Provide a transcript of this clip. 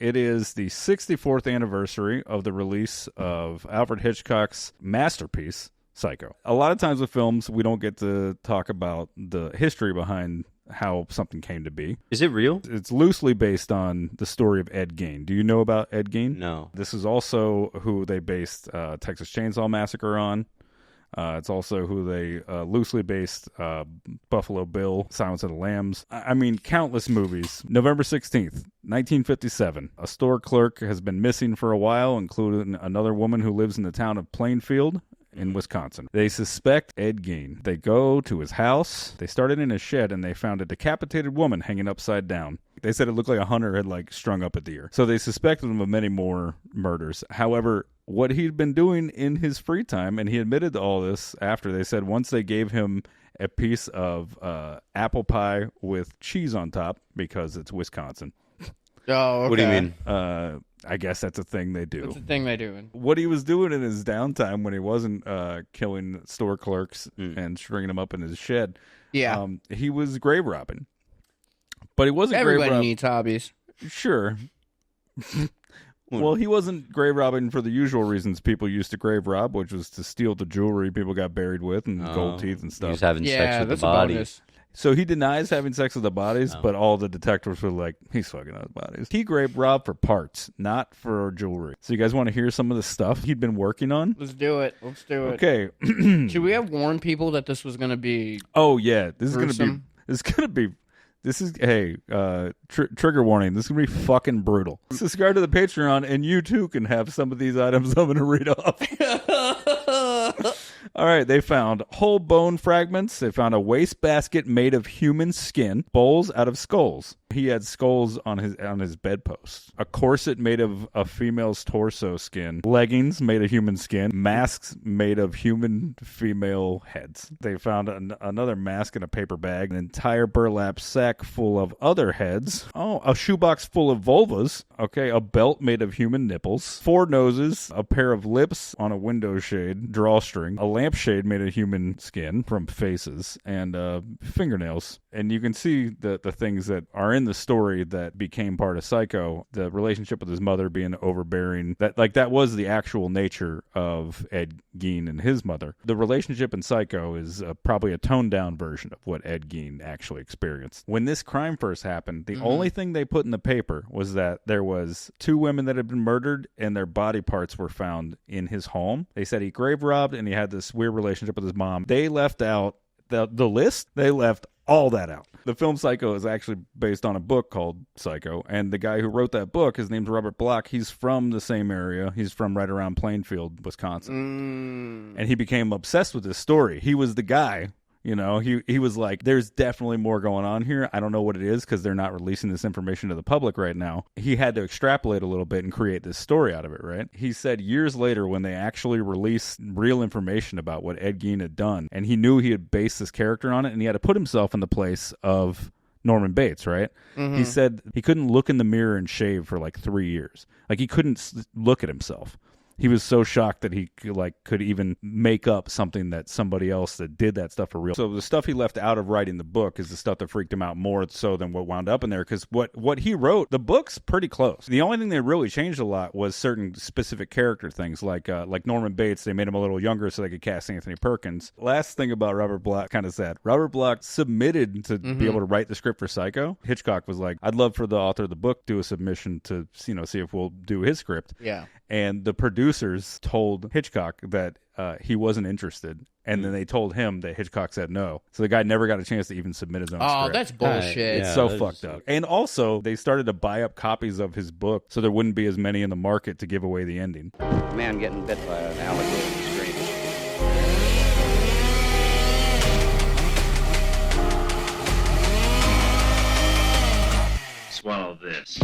It is the 64th anniversary of the release of Alfred Hitchcock's masterpiece, Psycho. A lot of times with films, we don't get to talk about the history behind how something came to be. Is it real? It's loosely based on the story of Ed Gein. Do you know about Ed Gein? No. This is also who they based Texas Chainsaw Massacre on. It's also who they loosely based Buffalo Bill, Silence of the Lambs. I mean, countless movies. November 16th, 1957. A store clerk has been missing for a while, including another woman who lives in the town of Plainfield in Wisconsin. They suspect Ed Gein. They go to his house. They started in his shed, and they found a decapitated woman hanging upside down. They said it looked like a hunter had strung up a deer. So they suspected him of many more murders. However, what he'd been doing in his free time, and he admitted to all this after, they said once they gave him a piece of apple pie with cheese on top, because it's Wisconsin. Oh, okay. What do you mean? I guess that's a thing they do. That's a thing they do. What he was doing in his downtime when he wasn't killing store clerks and stringing them up in his shed, he was grave robbing. But he wasn't Everybody grave robbing. needs hobbies. Sure. Well, he wasn't grave robbing for the usual reasons people used to grave rob, which was to steal the jewelry people got buried with and gold teeth and stuff. He was having sex with the that's body. a bonus. So he denies having sex with the bodies, but all the detectives were like, he's fucking those bodies. He grave robbed for parts, not for jewelry. So you guys want to hear some of the stuff he'd been working on? Let's do it. Okay. Should we have warned people that this was going to be Oh, yeah. This gruesome? Trigger warning. This is going to be fucking brutal. Subscribe to the Patreon, and you too can have some of these items I'm going to read off. All right, they found whole bone fragments. They found a wastebasket made of human skin, bowls out of skulls. He had skulls on his bedpost. A corset made of a female's torso skin. Leggings made of human skin. Masks made of human female heads. They found another mask in a paper bag. An entire burlap sack full of other heads. Oh, a shoebox full of vulvas. Okay, a belt made of human nipples. 4 noses. A pair of lips on a window shade. Drawstring. A lampshade made of human skin from faces. And fingernails. And you can see the things that are in the story that became part of Psycho. The relationship with his mother being overbearing. That was the actual nature of Ed Gein and his mother. The relationship in Psycho is probably a toned down version of what Ed Gein actually experienced. When this crime first happened, the only thing they put in the paper was that there was 2 women that had been murdered and their body parts were found in his home. They said he grave robbed and he had this weird relationship with his mom. They left out the list. They left all that out. The film Psycho is actually based on a book called Psycho, and the guy who wrote that book, his name's Robert Bloch. He's from the same area. He's from right around Plainfield, Wisconsin. And he became obsessed with this story. He was the guy. You know, he was like, there's definitely more going on here. I don't know what it is because they're not releasing this information to the public right now. He had to extrapolate a little bit and create this story out of it, right? He said years later when they actually released real information about what Ed Gein had done, and he knew he had based this character on it, and he had to put himself in the place of Norman Bates, right? He said he couldn't look in the mirror and shave for 3 years. He couldn't look at himself. He was so shocked that he could even make up something that somebody else that did that stuff for real. So the stuff he left out of writing the book is the stuff that freaked him out more so than what wound up in there. Because what he wrote, the book's pretty close. The only thing they really changed a lot was certain specific character things, like Norman Bates. They made him a little younger so they could cast Anthony Perkins. Last thing about Robert Bloch, kind of sad. Robert Bloch submitted to be able to write the script for Psycho. Hitchcock was like, I'd love for the author of the book to do a submission to see if we'll do his script. Yeah. And the producers told Hitchcock that he wasn't interested. And then they told him that Hitchcock said no. So the guy never got a chance to even submit his own script. Oh, that's bullshit. It's so fucked up. And also, they started to buy up copies of his book so there wouldn't be as many in the market to give away the ending. Man getting bit by an alligator screaming. Swallow this.